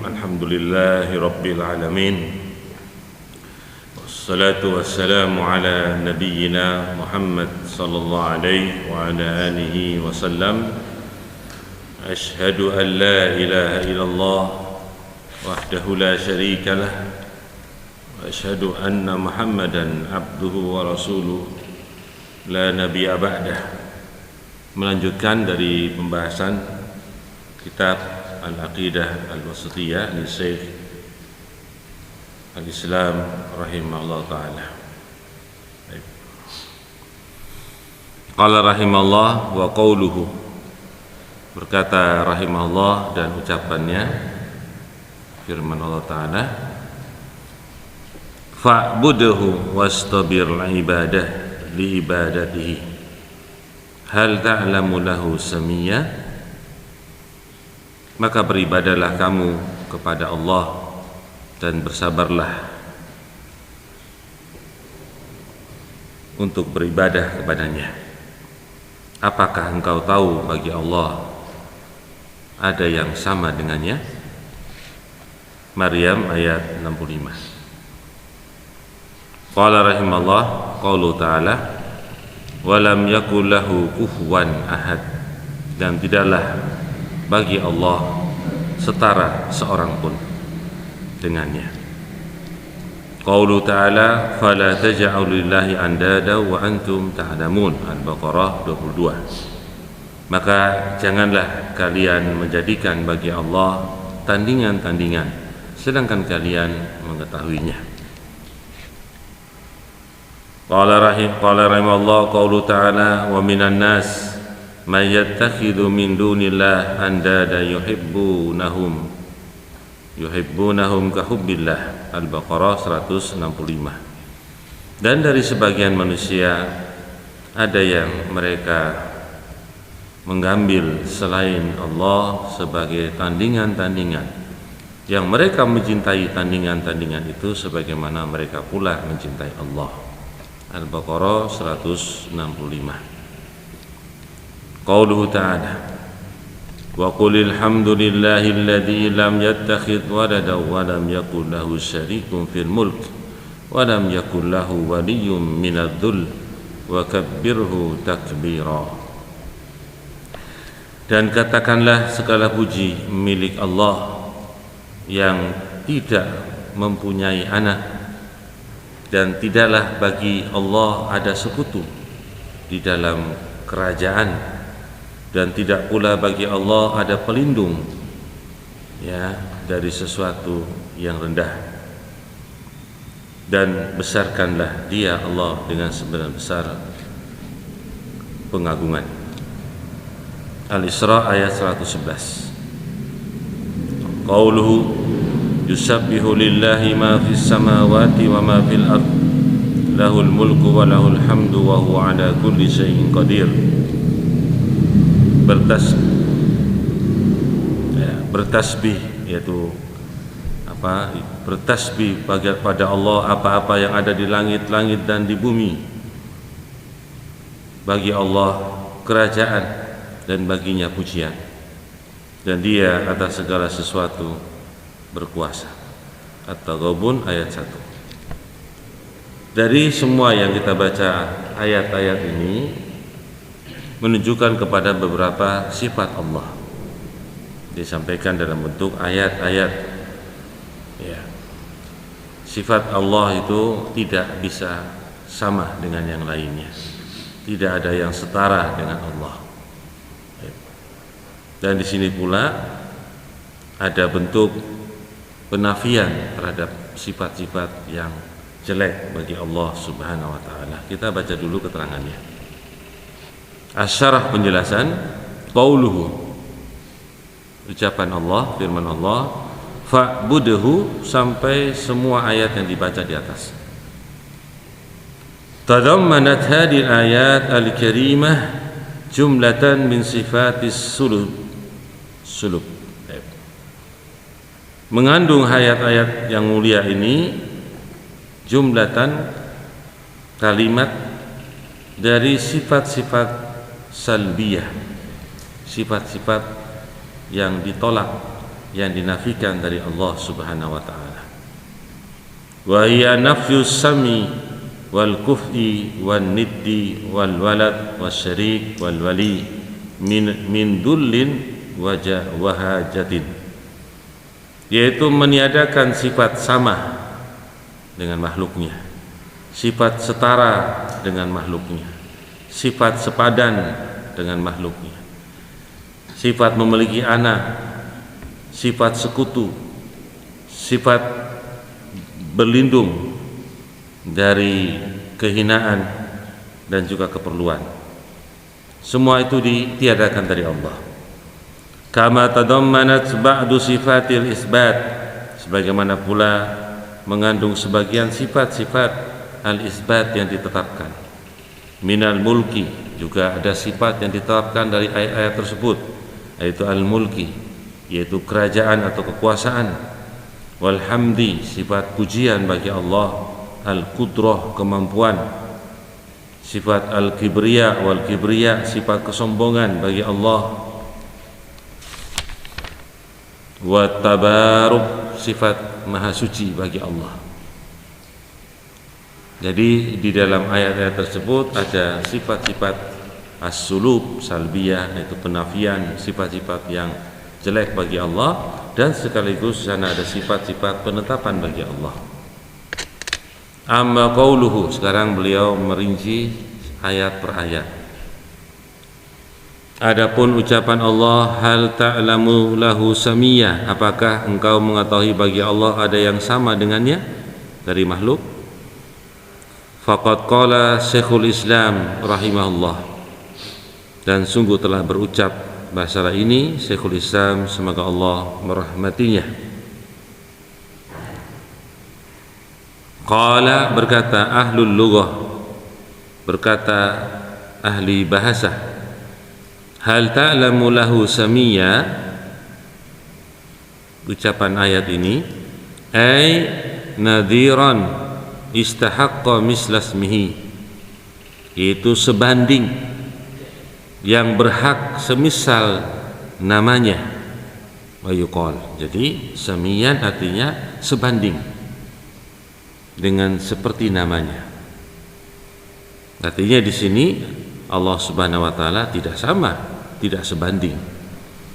Alhamdulillahi Rabbil Alamin. Wassalatu wassalamu ala nabiyyina Muhammad sallallahu alaihi wa ala alihi wasallam. Ashhadu an la ilaha illallah wahdahu la syarika lah, wa ashhadu anna Muhammadan abduhu wa rasuluh la nabiyya ba'dah. Melanjutkan dari pembahasan kitab Al-Aqidah Al-Wasithiyah li Syekh Al-Islam rahimahullah ta'ala. Qala rahimahullah wa qawluhu, berkata rahimahullah dan ucapannya, firman Allah ta'ala, fa'budhu wastabir ibadah li ibadatihi hal ta'lamu lahu samiyya. Maka beribadahlah kamu kepada Allah dan bersabarlah untuk beribadah kepadanya. Apakah engkau tahu bagi Allah ada yang sama dengannya? Maryam ayat 65. Qala rahimallah qaulu ta'ala wa lam yakul lahu kufuwan ahad, dan tidaklah bagi Allah setara seorang pun dengannya. Qaulu ta'ala fala taj'alu lillahi andada wa antum ta'lamun, Al-Baqarah 22. Maka janganlah kalian menjadikan bagi Allah tandingan-tandingan sedangkan kalian mengetahuinya. Qala rahimallahu qaulu ta'ala wa minan nas man yattakhidhu min dunillah andada yuhibbunahum ka hubbillah, Al-Baqarah 165. Dan dari sebagian manusia ada yang mereka mengambil selain Allah sebagai tandingan-tandingan, yang mereka mencintai tandingan-tandingan itu sebagaimana mereka pula mencintai Allah, Al-Baqarah 165. Qauluhu ta'ala wa qulil hamdulillahilladzi lam yattakhidh waladan wa lam yakul lahu syarikun fil mulk wa lam yakul lahu waliyyun minadh-dhull wa kabbirhu takbira. Dan katakanlah segala puji milik Allah yang tidak mempunyai anak, dan tidaklah bagi Allah ada sekutu di dalam kerajaan, dan tidak pula bagi Allah ada pelindung dari sesuatu yang rendah. Dan besarkanlah Dia Allah dengan sebesar pengagungan. Al-Isra ayat 111. Qauluhu yusabbihu lillahi ma fis samawati wa ma fil ard lahul mulku wa lahul hamdu wa huwa ala kulli syai'in qadir. Bertasbih yaitu bertasbih pada Allah apa-apa yang ada di langit-langit dan di bumi. Bagi Allah kerajaan dan baginya pujian, dan Dia atas segala sesuatu berkuasa. At-Taghabun ayat 1. Dari semua yang kita baca ayat-ayat ini menunjukkan kepada beberapa sifat Allah, disampaikan dalam bentuk ayat-ayat. Sifat Allah itu tidak bisa sama dengan yang lainnya, tidak ada yang setara dengan Allah. Dan di sini pula ada bentuk penafian terhadap sifat-sifat yang jelek bagi Allah Subhanahu wa ta'ala. Kita baca dulu keterangannya. Asyarah penjelasan, qauluhu, ucapan Allah, firman Allah, fa'budhu, sampai semua ayat yang dibaca di atas. Tadammanat hadhihi ayat al-karimah jumlatan min sifatis sulub. Mengandung ayat-ayat yang mulia ini jumlatan kalimat dari sifat-sifat salbiyah, sifat-sifat yang ditolak yang dinafikan dari Allah Subhanahu wa taala. Wa hiya nafyus sami wal kufi wan niddi wal walad wasyarik wal wali min dullin wa hajatin, yaitu meniadakan sifat sama dengan makhluknya, sifat setara dengan makhluknya, sifat sepadan dengan makhluknya, sifat memiliki anak, sifat sekutu, sifat berlindung dari kehinaan dan juga keperluan. Semua itu ditiadakan dari Allah. Kama tadammanat ba'du sifatil isbat, sebagaimana pula mengandung sebagian sifat-sifat al-isbat yang ditetapkan. Minal mulki, juga ada sifat yang ditetapkan dari ayat-ayat tersebut, yaitu al-mulki, yaitu kerajaan atau kekuasaan. Walhamdi, sifat pujian bagi Allah. Al-qudrah, kemampuan. Sifat al-kibriya wal kibriya, sifat kesombongan bagi Allah. Wa tabaruk, sifat maha suci bagi Allah. Jadi di dalam ayat-ayat tersebut ada sifat-sifat as-sulub, salbiyah, yaitu penafian sifat-sifat yang jelek bagi Allah, dan sekaligus sana ada sifat-sifat penetapan bagi Allah. Amma qauluhu, sekarang beliau merinci ayat per ayat. Adapun ucapan Allah, hal ta'lamu lahu samiyah, apakah engkau mengetahui bagi Allah ada yang sama dengannya dari makhluk? Faqad qala Syekhul Islam rahimahullah, dan sungguh telah berucap masalah ini Syekhul Islam, semoga Allah merahmatinya. Qala, berkata ahlul lughah, berkata ahli bahasa, hal ta'lamu lahu samiyya, ucapan ayat ini, ay nadhiran istahaqqa mislasmihi, yaitu sebanding yang berhak semisal namanya. Wa yuqal, jadi samiyan artinya sebanding dengan seperti namanya. Artinya di sini Allah Subhanahu wa taala tidak sama, tidak sebanding.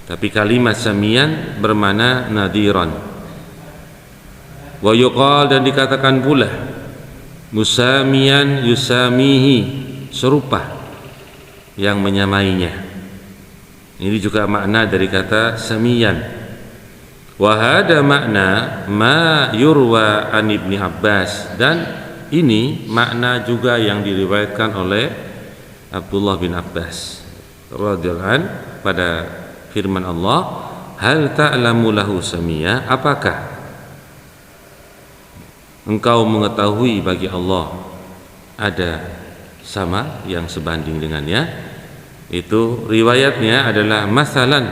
Tapi kalimat samiyan bermakna nadiran. Wa yuqal, dan dikatakan pula musamiyan yusamihi, serupa yang menyamainya. Ini juga makna dari kata samiyan. Wa hada makna ma yurwa an Ibni Abbas, dan ini makna juga yang diriwayatkan oleh Abdullah bin Abbas radhiyallahu an pada firman Allah, hal ta'lamu lahu samiyya, apakah engkau mengetahui bagi Allah ada sama yang sebanding dengannya. Itu riwayatnya adalah masalan,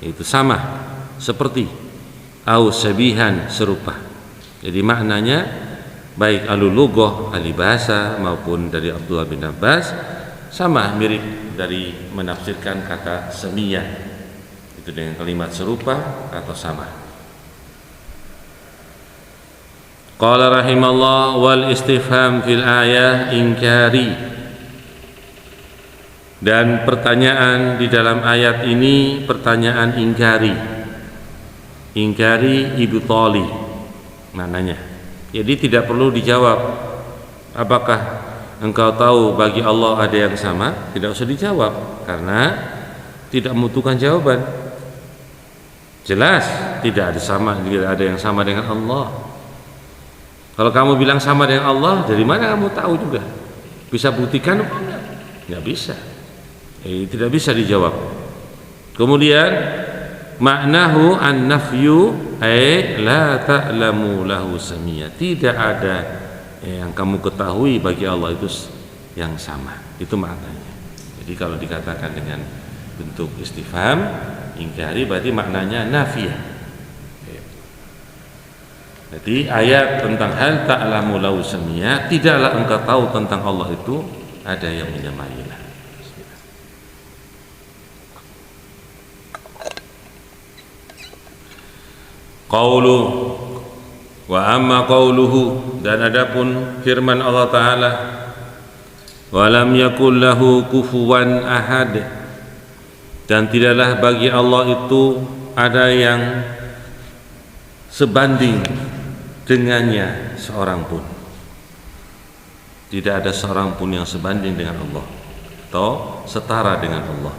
itu sama, seperti, au sabihan, serupa. Jadi maknanya baik alul lughah, ahli bahasa, maupun dari Abdullah bin Abbas sama, mirip dari menafsirkan kata samiyah itu dengan kalimat serupa atau sama. Qala rahimallah, wal istifham fil ayah inkari, dan pertanyaan di dalam ayat ini pertanyaan ingkari. Ingkari ibtali maknanya. Jadi tidak perlu dijawab, apakah engkau tahu bagi Allah ada yang sama? Tidak usah dijawab, karena tidak membutuhkan jawaban. Jelas tidak ada sama, tidak ada yang sama dengan Allah. Kalau kamu bilang sama dengan Allah, dari mana kamu tahu juga? Bisa buktikan apa enggak? Enggak bisa. Tidak bisa dijawab. Kemudian maknahu an-nafyu ay la ta'lamu lahu samiyya, tidak ada yang kamu ketahui bagi Allah itu yang sama. Itu maknanya. Jadi kalau dikatakan dengan bentuk istifham ingkari, berarti maknanya nafiyah. Jadi ayat tentang hal ta'lamu lahu samiyya, tidaklah engkau tahu tentang Allah itu ada yang menyamainya. Qaulu wa amma qauluhu, dan adapun firman Allah Ta'ala, wa lam yakul lahu kufuwan ahad, dan tidaklah bagi Allah itu ada yang sebanding dengannya seorang pun. Tidak ada seorang pun yang sebanding dengan Allah atau setara dengan Allah.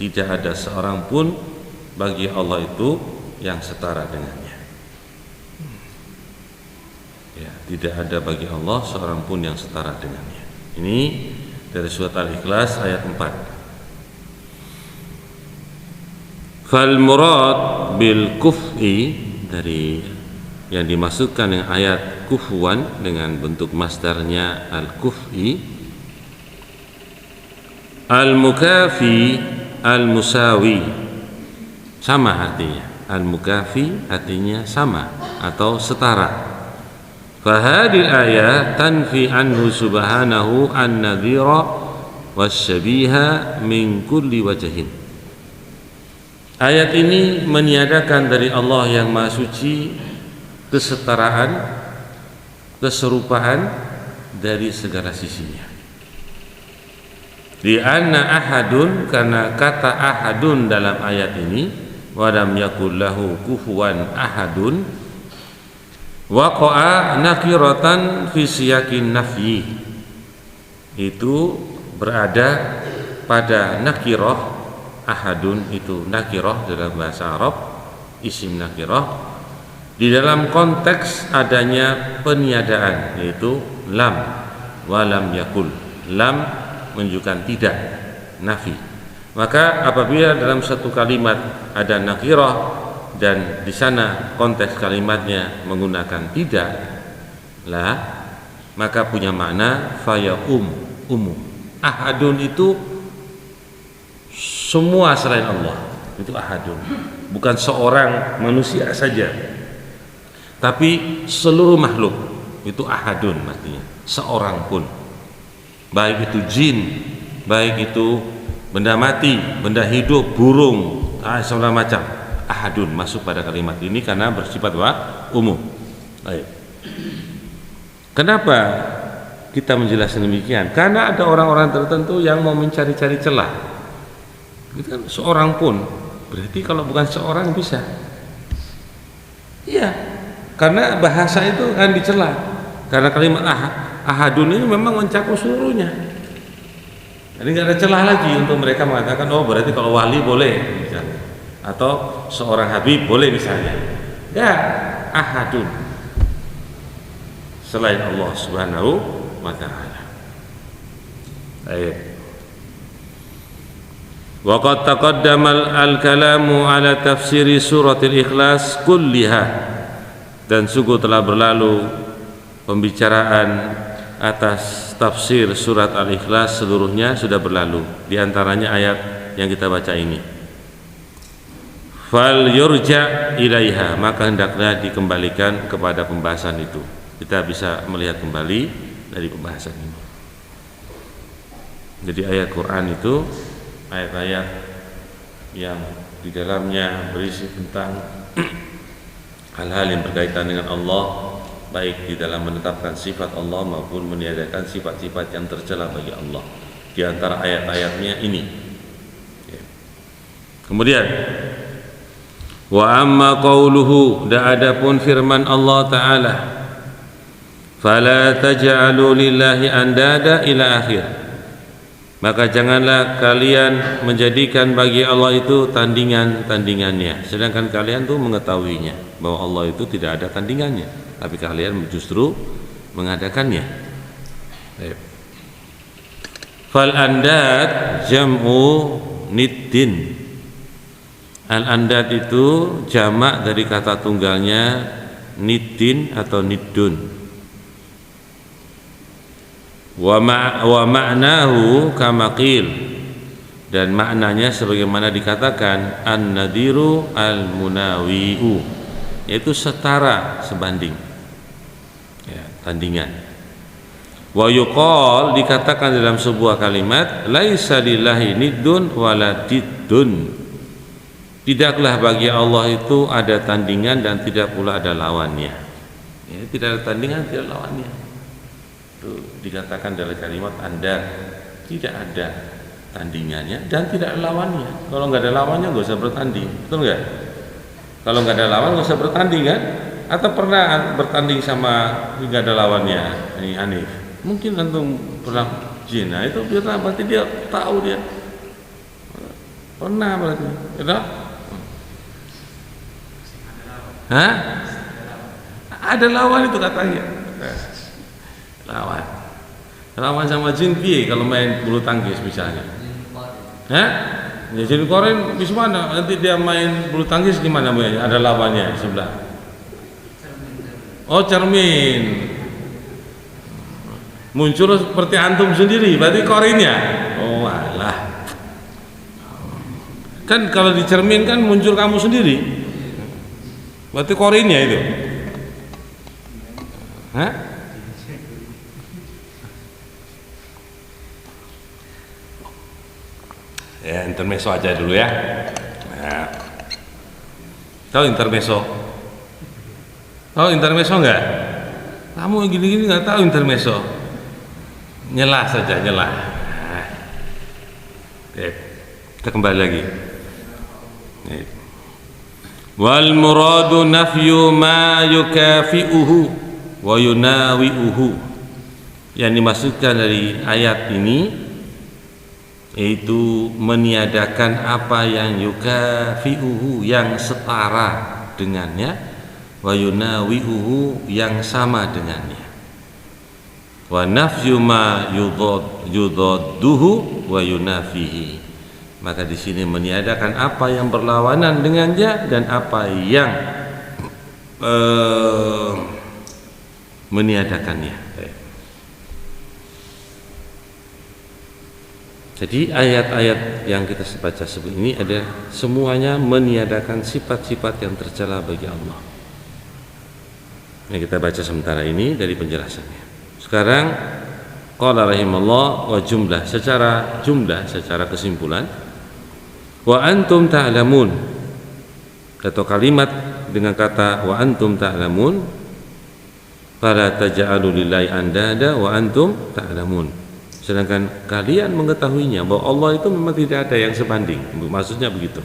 Tidak ada seorang pun bagi Allah itu yang setara dengannya. Ya, tidak ada bagi Allah seorang pun yang setara dengannya. Ini dari surat Al-Ikhlas ayat 4. Fal murad bil kuf'i, dari yang dimaksudkan dengan ayat kufuan dengan bentuk masdarnya al-kuf'i, al-mukafi, al-musawi, sama artinya. Al-mukafi artinya sama atau setara. Fahadil ayat tanfi anhu subhanahu an-nadhira wasyabiha min kulli wajhin. Ayat ini meniadakan dari Allah yang Maha Suci kesetaraan, keserupaan dari segala sisinya. Di anna ahadun, karena kata ahadun dalam ayat ini, wa lam yakul lahu kufuwan ahadun, waqa'a nakiratan fi siyaqin nafyi, itu berada pada nakirah. Ahadun itu nakirah dalam bahasa Arab, isim nakirah, di dalam konteks adanya peniadaan, yaitu lam, walam yakul. Lam menunjukkan tidak, nafi. Maka apabila dalam satu kalimat ada nakirah dan di sana konteks kalimatnya menggunakan tidak lah, maka punya makna faya umum. Ahadun itu semua selain Allah, itu ahadun. Bukan seorang manusia saja, tapi seluruh makhluk itu ahadun, artinya seorang pun, baik itu jin, baik itu benda mati, benda hidup, burung, segala macam, ahadun masuk pada kalimat ini karena bersifat umum. Baik. Kenapa kita menjelaskan demikian? Karena ada orang-orang tertentu yang mau mencari-cari celah. Itu kan seorang pun, berarti kalau bukan seorang bisa. Iya, karena bahasa itu kan dicela. Karena kalimat ahadun ini memang mencakup seluruhnya. Jadi nggak ada celah lagi untuk mereka mengatakan, oh berarti kalau wali boleh misalnya, atau seorang habib boleh misalnya. Ya, ahadun selain Allah Subhanahu wa Ta'ala. Baik. Wa qad taqaddama al-kalamu ala tafsiri suratil Ikhlas kulliha, dan sungguh telah berlalu pembicaraan atas tafsir surat Al-Ikhlas seluruhnya sudah berlalu, di antaranya ayat yang kita baca ini. Fal yurja ilaiha, maka hendaknya dikembalikan kepada pembahasan itu. Kita bisa melihat kembali dari pembahasan ini. Jadi ayat Quran itu ayat-ayat yang di dalamnya berisi tentang hal-hal yang berkaitan dengan Allah, baik di dalam menetapkan sifat Allah maupun meniadakan sifat-sifat yang tercela bagi Allah. Di antara ayat-ayatnya ini. Kemudian wa amma qauluhu, dan adapun firman Allah Ta'ala, fala taj'alu lillahi andada ila akhir, maka janganlah kalian menjadikan bagi Allah itu tandingan-tandingannya, sedangkan kalian tuh mengetahuinya bahwa Allah itu tidak ada tandingannya, tapi kalian justru mengadakannya. Fal andad jam'u niddin. Al-andad itu jamak dari kata tunggalnya niddin atau niddun. Wa ma'nahu kama qil, dan maknanya sebagaimana dikatakan an-nadiru al-munawi'u, yaitu setara, sebanding, ya, tandingan. Wa yuqal, dikatakan dalam sebuah kalimat, laisa lillahi niddun wala diddun, Tidaklah bagi Allah itu ada tandingan dan tidak pula ada lawannya. Ya, tidak ada tandingan, tidak lawannya. Itu dikatakan dalam kalimat Anda, tidak ada tandingannya dan tidak ada lawannya. Kalau nggak ada lawannya nggak usah bertanding, betul nggak? Kalau nggak ada lawan nggak usah bertanding kan? Atau pernah bertanding sama nggak ada lawannya? Ini Hanif. Mungkin antum pernah zina itu berarti dia tahu dia pernah berarti, betul? Hah? Ada lawan itu katanya. Lawan sama jin piye kalau main bulu tangkis misalnya. Hah? Ya jin koren di mana? Nanti dia main bulu tangkis gimana mainnya? Ada lawannya di sebelah. Oh, cermin. Muncul seperti antum sendiri, berarti korinnya. Oh, alah. Kan kalau di cermin kan muncul kamu sendiri. Berarti korinnya itu. Hah? Ya, intermezzo aja dulu ya. Nah. Tahu intermezzo? Tahu intermezzo enggak? Kamu gini-gini enggak tahu intermezzo. Nyelah saja, nyelah. Nah. Kita kembali lagi. Wal muradu nafyu ma yukafi'uhu wa yunawi'uhu. Yang dimaksudkan dari ayat ini yaitu meniadakan apa yang yukafi'uhu, yang setara dengannya, wa yunawi'uhu, yang sama dengannya, wa nafyu ma yudadduhu wa yunafihi. Maka di sini meniadakan apa yang berlawanan dengannya dan apa yang meniadakannya. Jadi ayat-ayat yang kita baca sebelum ini ada semuanya meniadakan sifat-sifat yang tercela bagi Allah. Yang kita baca sementara ini dari penjelasannya. Sekarang qala rahimallah wa jumlah, secara kesimpulan, wa antum ta'lamun, atau kalimat dengan kata wa antum ta'lamun, fala taj'alu lillahi andada wa antum ta'lamun. Sedangkan kalian mengetahuinya bahwa Allah itu memang tidak ada yang sebanding. Maksudnya begitu.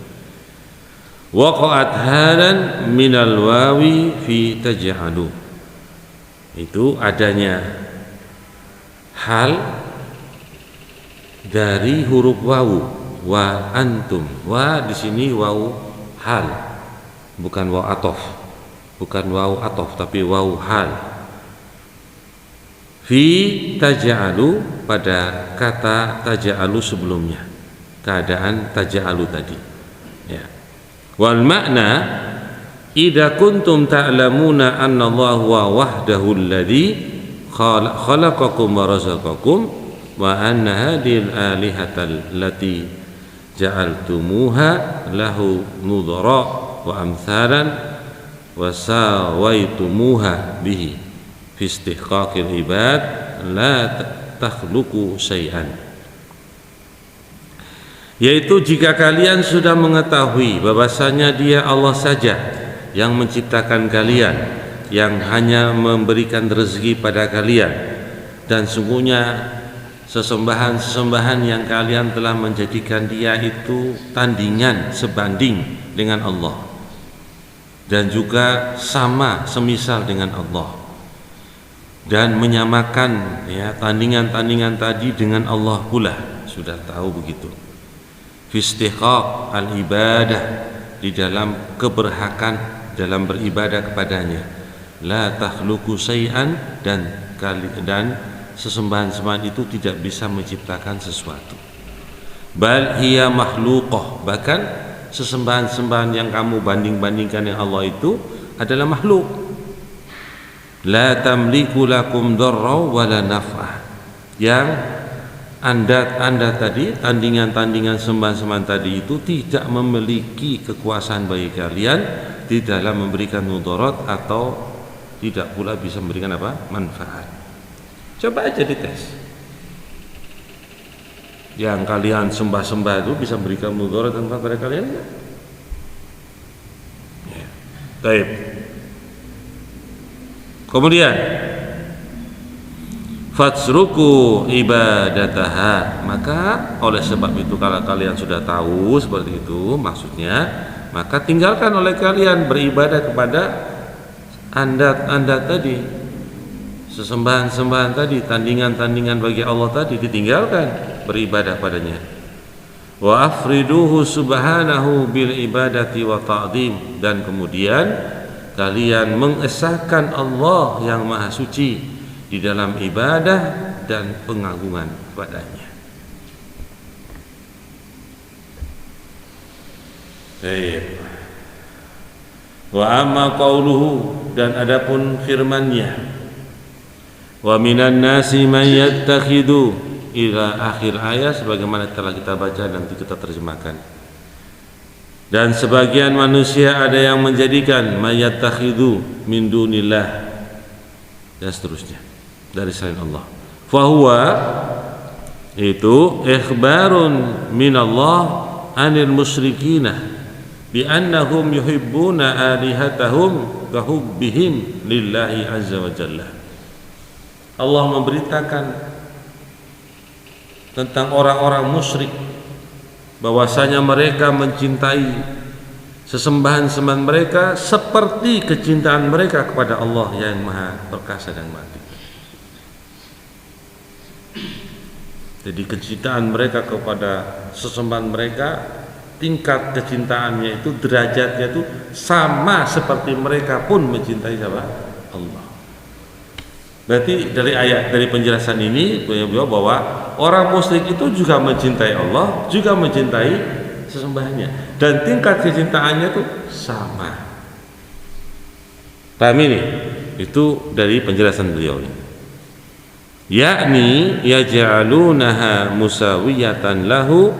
Waqa'at halan minal wawi fi taj'alu. Itu adanya hal dari huruf wawu, wa antum. Wa di sini wawu hal, bukan wawu atof, bukan wawu atof, tapi wawu hal. Fi taj'alu, pada kata taj'alu sebelumnya, keadaan taj'alu tadi. Ya. Wal makna idza kuntum ta'lamuna anna Allah huwa wahdahu alladhi khalaqakum wa razaqakum wa anna hadhil alihata allati ja'altumuha lahu nudhara wa amthalan wa sawaitumuha bihi fi istihqaqil ibad la takhluqu syai'an. Yaitu jika kalian sudah mengetahui bahwasanya Dia Allah saja yang menciptakan kalian, yang hanya memberikan rezeki pada kalian, dan sungguhnya sesembahan-sesembahan yang kalian telah menjadikan Dia itu tandingan, sebanding dengan Allah, dan juga sama semisal dengan Allah, dan menyamakan ya tandingan-tandingan tadi dengan Allah pula, sudah tahu begitu. Fistihqaq al-ibadah, di dalam keberhakan dalam beribadah kepadanya. La takhluqu syai'an, dan sesembahan-sembahan itu tidak bisa menciptakan sesuatu. Bal hiya makhluqah, bahkan sesembahan-sembahan yang kamu banding-bandingkan dengan Allah itu adalah makhluk. La tamliku lakum dharra wala naf'ah, yang anda tadi, tandingan-tandingan sembahan-sembahan tadi itu tidak memiliki kekuasaan bagi kalian di dalam memberikan mudarat atau tidak pula bisa memberikan apa? Manfaat. Coba aja dites. Yang kalian sembah-sembah itu bisa memberikan mudarat dan manfaat pada kalian enggak? Baik. Kemudian fatsruku ibadataha, maka oleh sebab itu kalau kalian sudah tahu seperti itu maksudnya, maka tinggalkan oleh kalian beribadah kepada andat-andat tadi, sesembahan-sembahan tadi, tandingan-tandingan bagi Allah tadi, ditinggalkan beribadah padanya. Wa afriduhu subhanahu bil ibadati wa ta'zim, dan kemudian kalian mengesahkan Allah yang maha suci di dalam ibadah dan pengagungan padanya. Baik. Wa amma qauluhu, dan adapun firman-Nya, wa minan nasi man yattakhidu, ila akhir ayat sebagaimana telah kita baca, nanti kita terjemahkan. Dan sebagian manusia ada yang menjadikan man yattakhidu min dunillah, dan seterusnya dari selain Allah. Fahuwa, itu ikhbarun minallah anil musyrikina bi annahum yuhibbuna alihatahum kahubbihim lillahi azza wa jalla. Allah memberitakan tentang orang-orang musyrik bahwasanya mereka mencintai sesembahan-sembahan mereka seperti kecintaan mereka kepada Allah yang maha perkasa dan maha tinggi. Jadi kecintaan mereka kepada sesembahan mereka, tingkat kecintaannya itu, derajatnya itu sama seperti mereka pun mencintai siapa? Allah. Berarti dari ayat, dari penjelasan ini bahwa orang musyrik itu juga mencintai Allah, juga mencintai sesembahannya, dan tingkat kecintaannya itu sama. Paham ini? Itu dari penjelasan beliau ini. Yakni yaj'alunaha musawiyatan lahu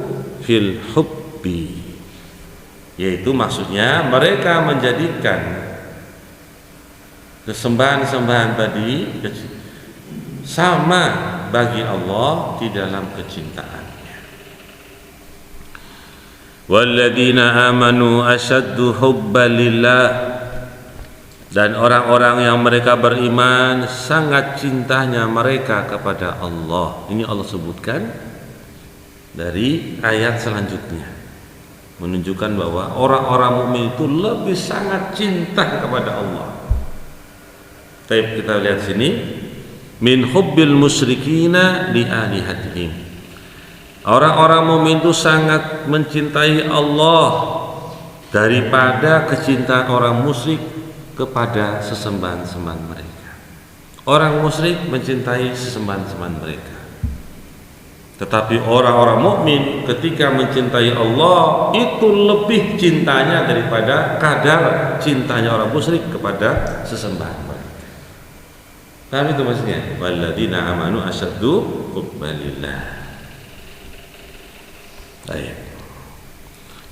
fil hubbi, yaitu maksudnya mereka menjadikan kesembahan-sembahan tadi sama bagi Allah di dalam kecintaannya. Walladzina amanu asyaddu hubban lillah, dan orang-orang yang mereka beriman sangat cintanya mereka kepada Allah. Ini Allah sebutkan dari ayat selanjutnya, menunjukkan bahwa orang-orang mukmin itu lebih sangat cinta kepada Allah. Baik, kita lihat sini, min hubbil musyrikina li alihatihim. Orang-orang mukmin itu sangat mencintai Allah daripada kecintaan orang musyrik kepada sesembahan-sembahan mereka. Orang musyrik mencintai sesembahan-sembahan mereka, tetapi orang-orang mukmin ketika mencintai Allah itu lebih cintanya daripada kadar cintanya orang musyrik kepada sesembahan mereka. Paham itu maksudnya? Walladzina amanu asyaddu hubban lillah. Baik.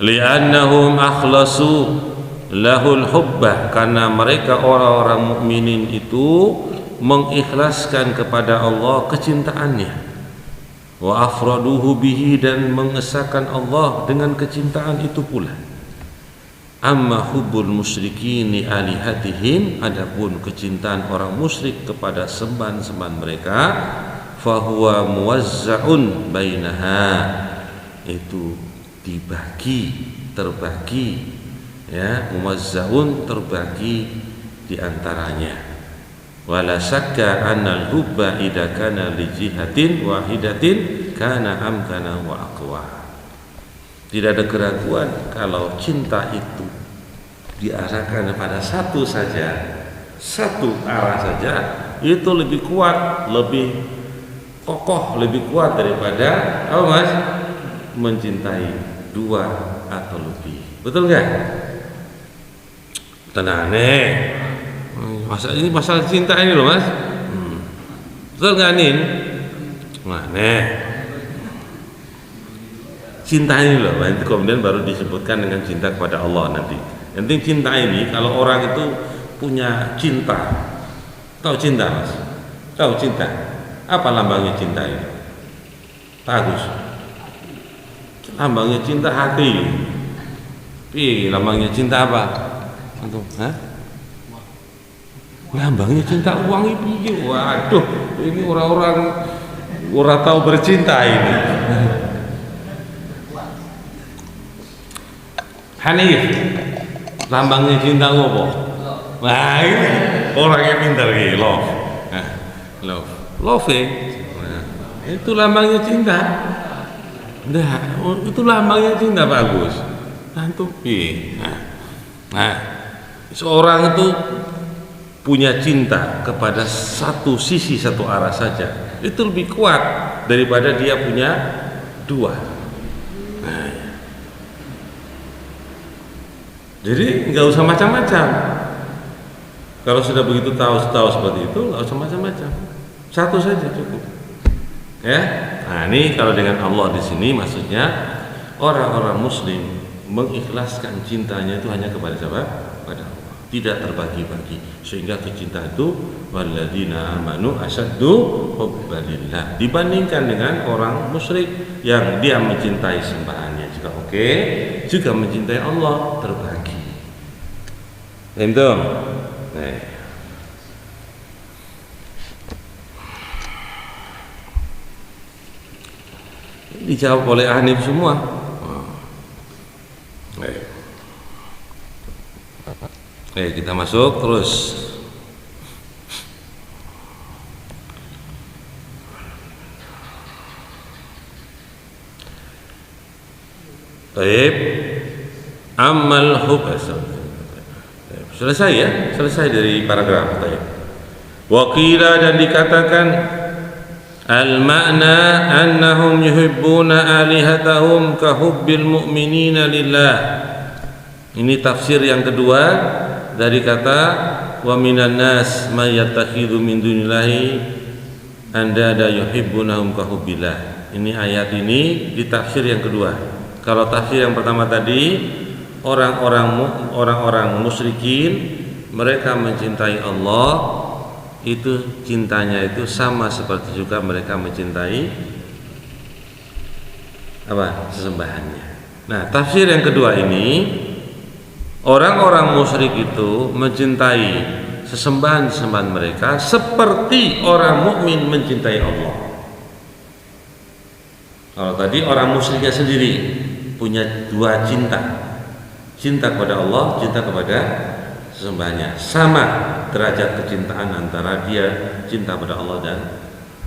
Li'annahum akhlasu lahul hubbah, karena mereka orang-orang mukminin itu mengikhlaskan kepada Allah kecintaannya. Wa afraduhu bihi, dan mengesahkan Allah dengan kecintaan itu pula. Amma hubbul musyrikin li alihatihim, adapun kecintaan orang musyrik kepada sembahan-sembahan mereka, fahuwa muwazza'un bainaha, itu dibagi, terbagi, ya, muwazza'un, terbagi di antaranya. Wala syakka annal hubba idza kana li jihatin wahidatin kana amkana wa aqwa. Tidak ada keraguan kalau cinta itu diarahkan kepada satu saja, satu arah saja, itu lebih kuat, lebih kokoh, lebih kuat daripada apa mas? Mencintai dua atau lebih. Betul nggak? Tenang nih. Ini masalah cinta ini loh mas. Betul nggak nih? Mana? Cinta ini loh, nanti kemudian baru disebutkan dengan cinta kepada Allah nanti. Nanti cinta ini, kalau orang itu punya cinta, tahu cinta mas? Tahu cinta? Apa lambangnya cinta itu? Bagus. Lambangnya cinta hati. Lambangnya cinta apa? Antum, hah? Lambangnya cinta uang itu. Waduh, ini orang-orang tahu bercinta ini. Hanif, lambangnya cinta apa? Wah, ini orangnya pintar gitu, love. Love. Nah, itu lambangnya cinta. Nah, itu lambangnya cinta bagus. Antum, nah, seorang itu punya cinta kepada satu sisi, satu arah saja, itu lebih kuat daripada dia punya dua. Nah, jadi nggak usah macam-macam. Kalau sudah begitu tahu seperti itu, nggak usah macam-macam, satu saja cukup. Ya, nah ini kalau dengan Allah di sini maksudnya orang-orang Muslim mengikhlaskan cintanya itu hanya kepada siapa? Kepada Allah. Tidak terbagi-bagi, sehingga kecintaan itu walladzina amanu asyaddu hubbalillah, dibandingkan dengan orang musyrik yang dia mencintai sembahannya juga juga mencintai Allah, terbagi. Paham? Dijawab oleh Hanif semua. Kita masuk terus. Baik. Amal hub. Selesai ya? Selesai dari paragraf. Baik. Wa qila, dan dikatakan al-ma'na annahum yuhibbuna alihatahum ka hubbil mu'minina lillah. Ini tafsir yang kedua dari kata wa minan nas may yattakhidhu min dunillahi andada yuhibbunahum ka hubbillah. Ini ayat ini di tafsir yang kedua. Kalau tafsir yang pertama tadi, orang-orang musyrikin mereka mencintai Allah, itu cintanya itu sama seperti juga mereka mencintai sesembahannya. Nah, tafsir yang kedua ini, orang-orang musyrik itu mencintai sesembahan mereka seperti orang mukmin mencintai Allah. Kalau tadi orang musyriknya sendiri punya dua cinta kepada Allah, cinta kepada sesembahannya, sama derajat kecintaan antara dia cinta pada Allah dan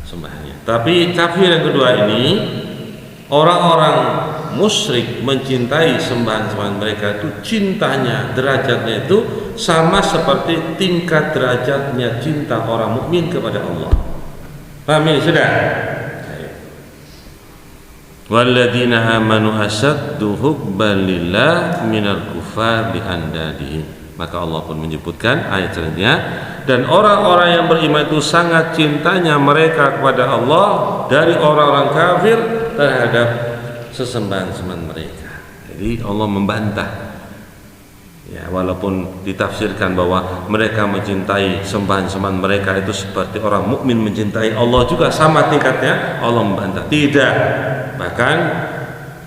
sembahannya. Tapi tafsir yang kedua ini, orang-orang musyrik mencintai sembahan mereka itu cintanya, derajatnya itu sama seperti tingkat derajatnya cinta orang mukmin kepada Allah. Paham ini sudah? Walladzina amanu asyaddu hubban lillah minal kufar bi andadihi. Maka Allah pun menyebutkan ayat selanjutnya, dan orang-orang yang beriman itu sangat cintanya mereka kepada Allah dari orang-orang kafir terhadap sesembahan mereka. Jadi Allah membantah, ya, walaupun ditafsirkan bahwa mereka mencintai sembahan mereka itu seperti orang mukmin mencintai Allah juga sama tingkatnya, Allah membantah, tidak. Bahkan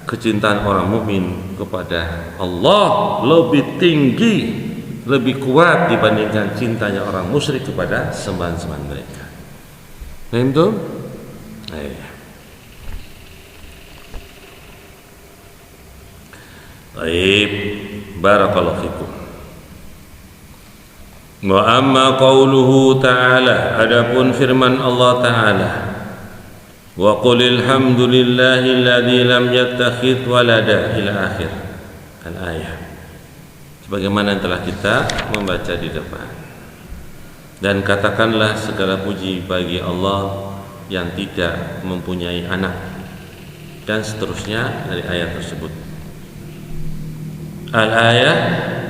kecintaan orang mukmin kepada Allah lebih tinggi, lebih kuat dibandingkan cintanya orang musyrik kepada sembahan mereka. Nah itu, baik, barakallahu fikum. Wa amma qauluhu ta'ala, adapun firman Allah Ta'ala, wa qulil hamdulillahilladzi lam yattakhidh walada, ila akhir al-ayah, sebagaimana yang telah kita membaca di depan. Dan katakanlah segala puji bagi Allah yang tidak mempunyai anak, dan seterusnya dari ayat tersebut. Al-ayah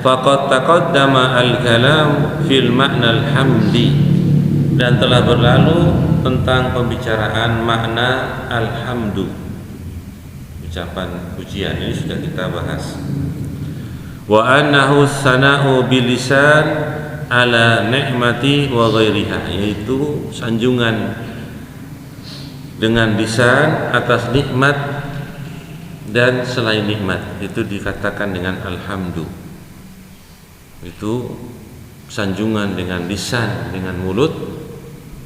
faqad taqaddama al-kalam fil makna al-hamdi, dan telah berlalu tentang pembicaraan makna alhamdu, ucapan pujian. Ini sudah kita bahas. Wa annahu sana'u bilisan ala ni'mati wa ghairiha, yaitu sanjungan dengan lisan atas nikmat dan selain nikmat, itu dikatakan dengan alhamdu. itu sanjungan dengan lisan, dengan mulut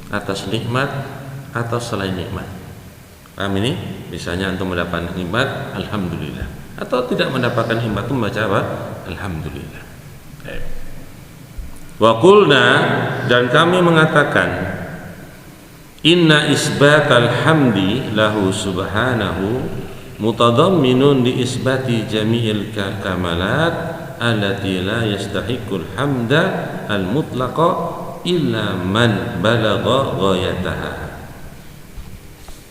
atas nikmat atau selain nikmat. Paham ini? Misalnya antum mendapatkan nikmat, alhamdulillah. Atau tidak mendapatkan nikmat, itu membaca apa? Alhamdulillah. Wa qulna, dan kami mengatakan, inna isbatal hamdi lahu subhanahu mutadamminun li isbati jami'il kamalat allati la yastahiqul hamda al mutlaqa illa man balagha ghayataha.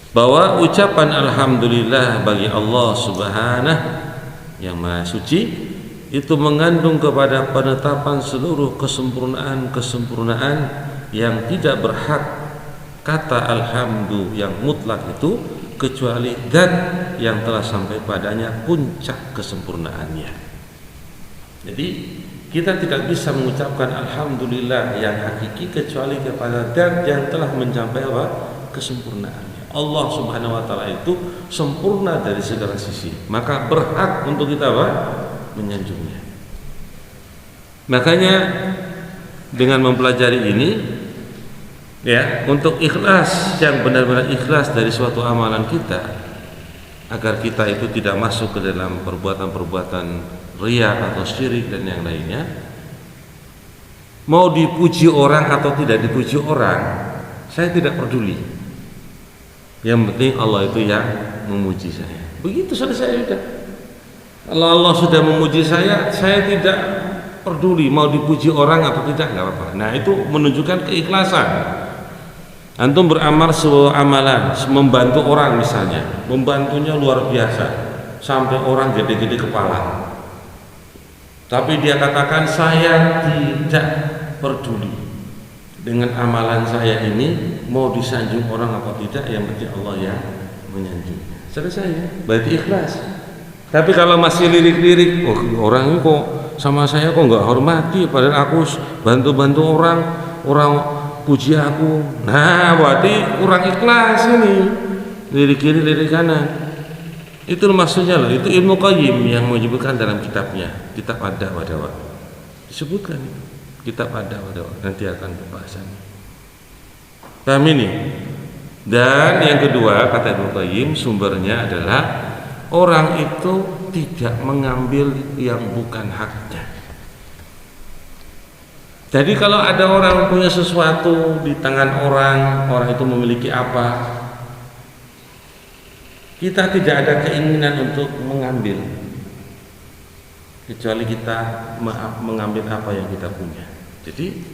Bahwa ucapan alhamdulillah bagi Allah Subhanahu yang Maha Suci itu mengandung kepada penetapan seluruh kesempurnaan yang tidak berhak kata alhamdu yang mutlak itu kecuali zat yang telah sampai padanya puncak kesempurnaannya. Jadi kita tidak bisa mengucapkan alhamdulillah yang hakiki kecuali kepada zat yang telah mencapai apa? Kesempurnaannya. Allah Subhanahu wa taala itu sempurna dari segala sisi, maka berhak untuk kita apa? Menyanjungnya. Makanya dengan mempelajari ini ya, untuk ikhlas, yang benar-benar ikhlas dari suatu amalan kita, agar kita itu tidak masuk ke dalam perbuatan-perbuatan riya atau syirik dan yang lainnya. Mau dipuji orang atau tidak dipuji orang, saya tidak peduli. Yang penting Allah itu yang memuji saya. Begitu selesai sudah. Kalau Allah sudah memuji saya tidak peduli mau dipuji orang atau tidak, nggak apa-apa. Nah, itu menunjukkan keikhlasan. Antum beramal sebuah amalan, membantu orang misalnya, membantunya luar biasa sampai orang gede-gede kepala. Tapi dia katakan saya tidak peduli dengan amalan saya ini mau disanjung orang apa tidak, yang penting Allah yang menyanjung. Selesai, berarti ikhlas. Tapi kalau masih lirik-lirik, oh, orang ini kok sama saya kok nggak hormati, padahal aku bantu-bantu orang puji aku. Nah, berarti kurang ikhlas ini. Lirik kiri, lirik kanan. Itu maksudnya loh. Itu Ibnu Qayyim yang menyebutkan dalam kitabnya, Kitab Ad-Da'wah. Disebutkan itu. Kitab Ad-Da'wah. Nanti akan pembahasannya. Paham ini? Dan yang kedua, kata Ibnu Qayyim, sumbernya adalah orang itu tidak mengambil yang bukan haknya. Jadi kalau ada orang punya sesuatu di tangan orang itu memiliki apa, kita tidak ada keinginan untuk mengambil, kecuali kita mengambil apa yang kita punya. Jadi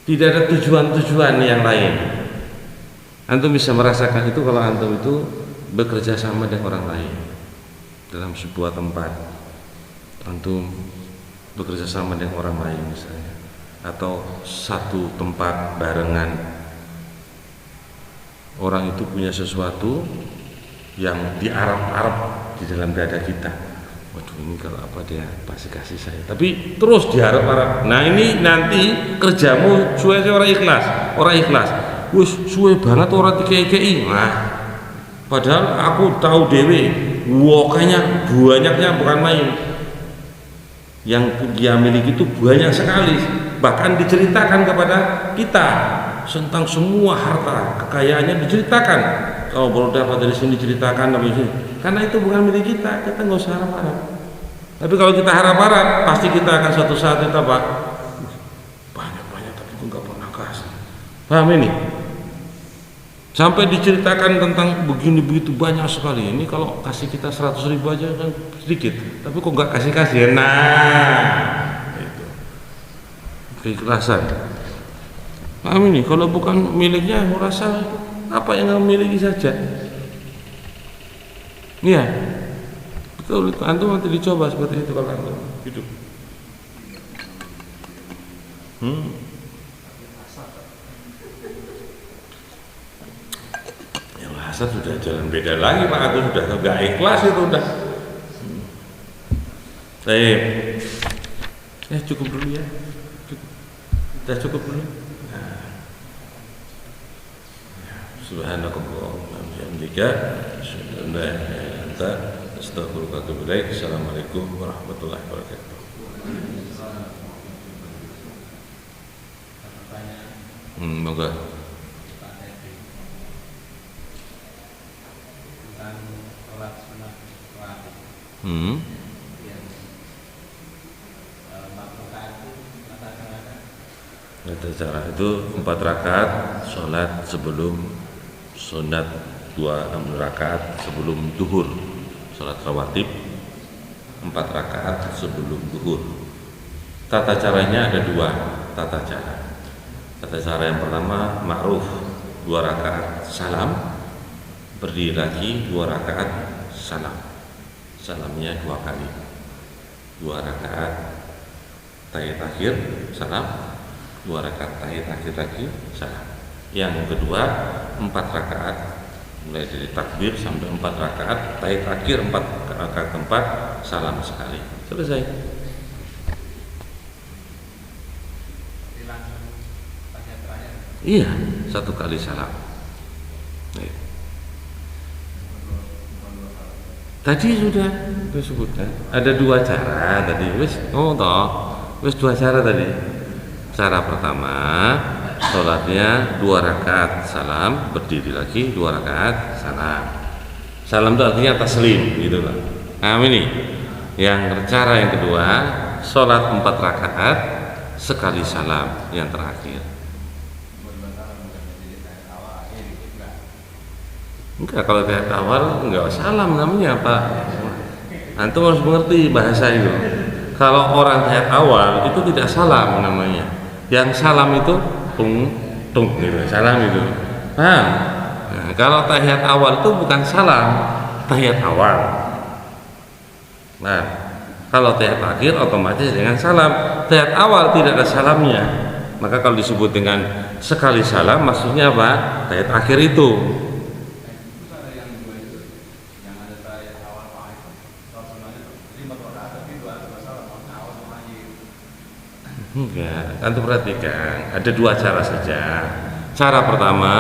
tidak ada tujuan-tujuan yang lain. Antum bisa merasakan itu kalau antum itu bekerja sama dengan orang lain dalam sebuah tempat. Antum bekerja sama dengan orang lain misalnya, atau satu tempat barengan, orang itu punya sesuatu yang diarep-arep di dalam dada kita. Waduh, ini kalau apa dia pasti kasih saya, tapi terus diharap-harap. Nah, ini nanti kerjamu suwe orang ikhlas. Wis suwe banget orang dikei-kei. Nah, padahal aku tahu dewe, wokanya banyaknya bukan main. Yang dia miliki itu banyak sekali. Bahkan diceritakan kepada kita tentang semua harta kekayaannya, diceritakan. Kalau baru dapat dari sini ceritakan dari sini. Karena itu bukan milik kita nggak usah harap-harap. Tapi kalau kita harap-harap, pasti kita akan suatu saat kita banyak tapi aku nggak pernah kasih. Paham ini? Sampai diceritakan tentang begini begitu banyak sekali. Ini kalau kasih kita 100.000 aja kan sedikit. Tapi kok nggak kasih? Nah, itu keikhlasan. Paham ini? Kalau bukan miliknya, merasa apa yang kamu miliki saja. Iya, betul. Antum nanti dicoba seperti itu kalau antum hidup. Yang hasad sudah jalan beda lagi Pak. Aku sudah nggak ikhlas itu udah. Baik, cukup dulu ya. Sudah cukup dulu. Subhanakallahumma wa bihamdika asyhadu an la ilaha illa anta astaghfiruka wa atubu ilaik. Assalamualaikum warahmatullahi wabarakatuh. Moga. Tata cara itu 4 rakaat sholat sebelum sunat, 2 rakaat sebelum duhur, sholat rawatib 4 rakaat sebelum duhur. Tata caranya ada 2 tata cara. Tata cara yang pertama ma'ruf, 2 rakaat salam, berdiri lagi 2 rakaat salam, salamnya 2 kali, 2 rakaat tahiyat akhir salam, 2 rakaat tahiyat akhir lagi salam. Yang kedua 4 rakaat mulai dari takbir sampai 4 rakaat tahiyat akhir, 4 rakaat keempat salam sekali, selesai. Iya, 1 kali salam. Tadi sudah disebutkan ada 2 cara tadi. Wis wis 2 cara tadi. Cara pertama sholatnya 2 rakaat salam, berdiri lagi 2 rakaat salam. Salam itu artinya taslim gitu lah. Nah ini yang cara yang kedua, sholat 4 rakaat sekali salam yang terakhir. Enggak, kalau tahiyat awal enggak salam namanya Pak. Antum harus mengerti bahasa itu. Kalau orang tahiyat awal itu tidak salam namanya. Yang salam itu tung gitu, salam itu. Paham? Nah, kalau tahiyat awal itu bukan salam, tahiyat awal. Nah, kalau tahiyat akhir otomatis dengan salam. Tahiyat awal tidak ada salamnya. Maka kalau disebut dengan sekali salam maksudnya apa? Tahiyat akhir itu. Enggak, antum perhatikan ada 2 cara saja. Cara pertama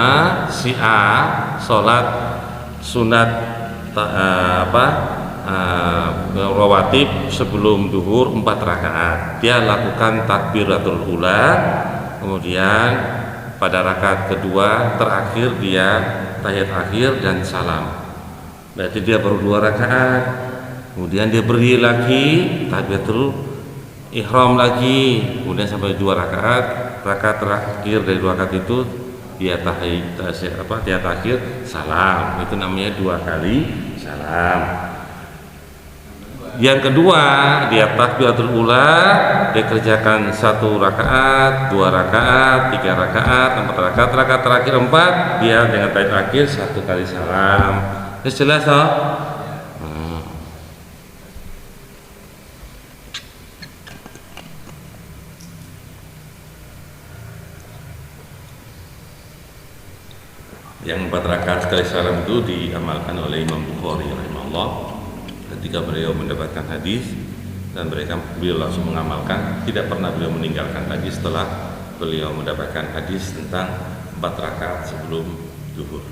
si A sholat sunat rawatib sebelum duhur 4 rakaat. Dia lakukan takbiratul ula, kemudian pada rakaat kedua terakhir dia tahiyat akhir dan salam. Berarti dia baru 2 rakaat. Kemudian dia berdiri lagi takbiratul ihram lagi, kemudian sampai 2 rakaat. Rakaat terakhir dari 2 rakaat itu dia tahiyat akhir salam. Itu namanya 2 kali salam. Yang kedua dia takbiratul ula, dia kerjakan 1 rakaat, 2 rakaat, 3 rakaat, 4 rakaat, rakaat terakhir 4 dia dengan tahiyat akhir 1 kali salam. Jelas toh? Yang 4 rakaat sekali salam itu diamalkan oleh Imam Bukhari rahimahullah ketika beliau mendapatkan hadis, dan beliau langsung mengamalkan. Tidak pernah beliau meninggalkan lagi setelah beliau mendapatkan hadis tentang 4 rakaat sebelum zuhur.